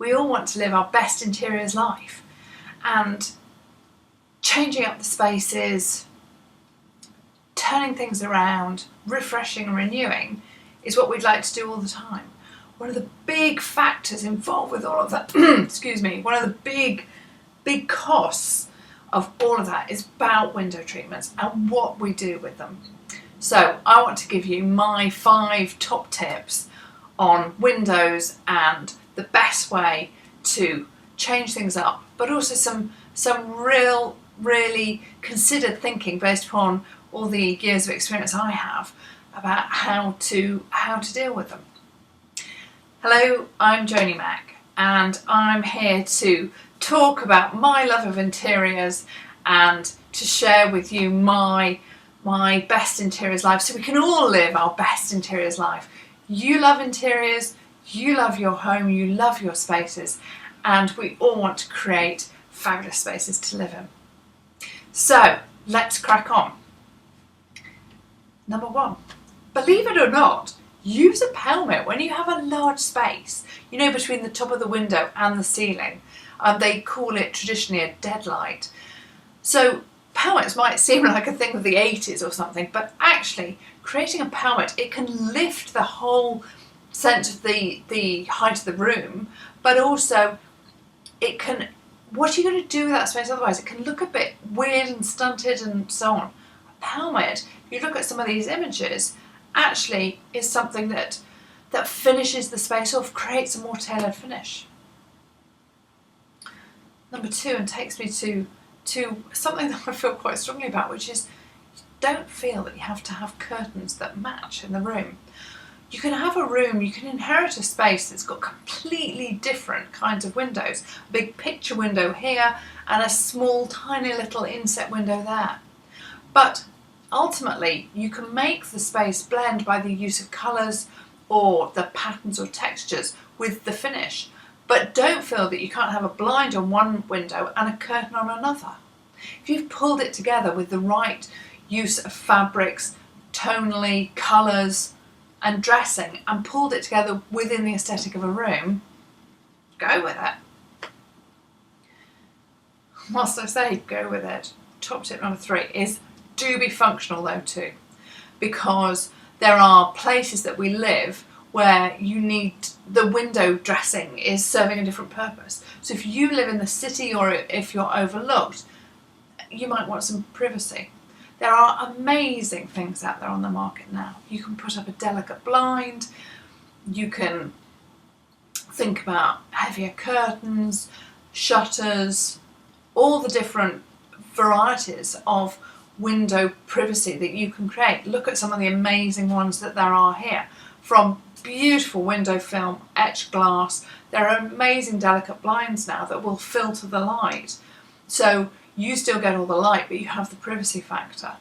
we all want to live our best interiors life, and changing up the spaces, turning things around, refreshing and renewing is what we'd like to do all the time. One of the big factors involved with all of that, excuse me, one of the big costs of all of that is about window treatments and what we do with them. So I want to give you my 5 top tips on windows and the best way to change things up, but also some really considered thinking based upon all the years of experience I have about how to deal with them. Hello, I'm Joanie Mac and I'm here to talk about my love of interiors and to share with you my best interiors life, so we can all live our best interiors life. You love interiors, you love your home, you love your spaces, and we all want to create fabulous spaces to live in. So let's crack on. Number 1, believe it or not, use a pelmet when you have a large space, you know, between the top of the window and the ceiling. They call it traditionally a deadlight. So pelmets might seem like a thing of the 80s or something, but actually creating a pelmet, it can lift the whole sense of the height of the room, but also it can, what are you going to do with that space otherwise? It can look a bit weird and stunted and so on. A pelmet, if you look at some of these images, actually is something that finishes the space off, creates a more tailored finish. Number 2, and takes me to something that I feel quite strongly about, which is don't feel that you have to have curtains that match in the room. You can have a room, you can inherit a space that's got completely different kinds of windows. A big picture window here and a small tiny little inset window there. But ultimately you can make the space blend by the use of colours or the patterns or textures with the finish. But don't feel that you can't have a blind on one window and a curtain on another. If you've pulled it together with the right use of fabrics, tonally, colours and dressing, and pulled it together within the aesthetic of a room, go with it. Whilst I say go with it, top tip number 3 is do be functional though too, because there are places that we live where you need, the window dressing is serving a different purpose. So if you live in the city or if you're overlooked, you might want some privacy. There are amazing things out there on the market now. You can put up a delicate blind, you can think about heavier curtains, shutters, all the different varieties of window privacy that you can create. Look at some of the amazing ones that there are here, from beautiful window film, etched glass. There are amazing delicate blinds now that will filter the light. So you still get all the light, but you have the privacy factor.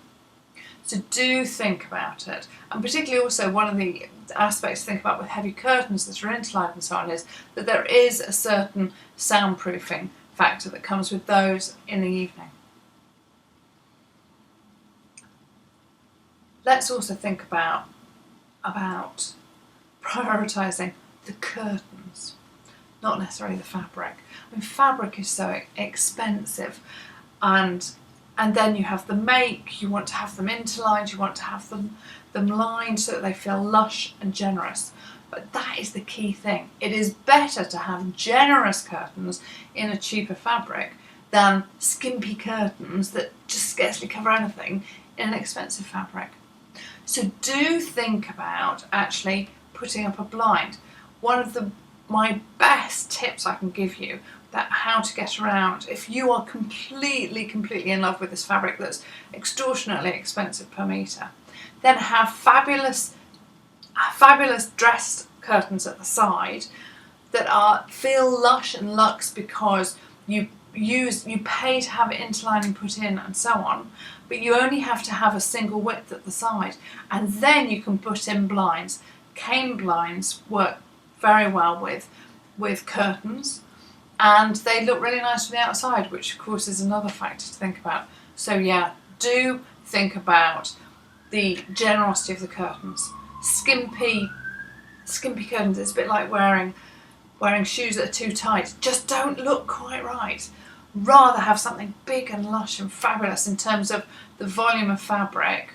So do think about it. And particularly also one of the aspects to think about with heavy curtains that are interlined and so on is that there is a certain soundproofing factor that comes with those in the evening. Let's also think about prioritising the curtains, not necessarily the fabric. I mean, fabric is so expensive, and then you have the make, you want to have them interlined, you want to have them lined so that they feel lush and generous. But that is the key thing. It is better to have generous curtains in a cheaper fabric than skimpy curtains that just scarcely cover anything in an expensive fabric. So do think about actually putting up a blind. One of my best tips I can give you about how to get around, if you are completely in love with this fabric that's extortionately expensive per metre, then have fabulous dressed curtains at the side that feel lush and luxe because you pay to have it interlining put in and so on, but you only have to have a single width at the side, and then you can put in blinds. Cane blinds work very well with curtains, and they look really nice from the outside, which of course is another factor to think about. So yeah, do think about the generosity of the curtains. Skimpy curtains, it's a bit like wearing wearing shoes that are too tight just don't look quite right. Rather have something big and lush and fabulous in terms of the volume of fabric,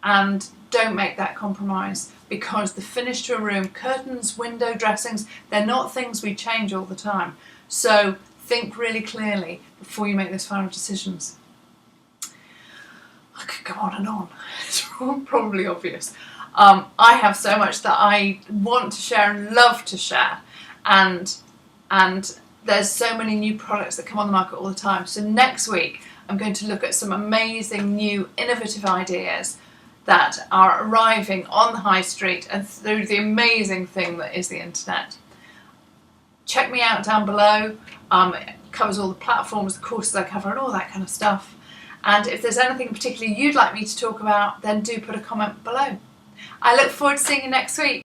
and don't make that compromise, because the finish to a room, curtains, window dressings, they're not things we change all the time. So think really clearly before you make those final decisions. I could go on and on. It's probably obvious. I have so much that I want to share and love to share, and there's so many new products that come on the market all the time. So next week I'm going to look at some amazing new innovative ideas that are arriving on the high street and through the amazing thing that is the internet. Check me out down below. It covers all the platforms, the courses I cover, and all that kind of stuff. And if there's anything particularly you'd like me to talk about, then do put a comment below. I look forward to seeing you next week.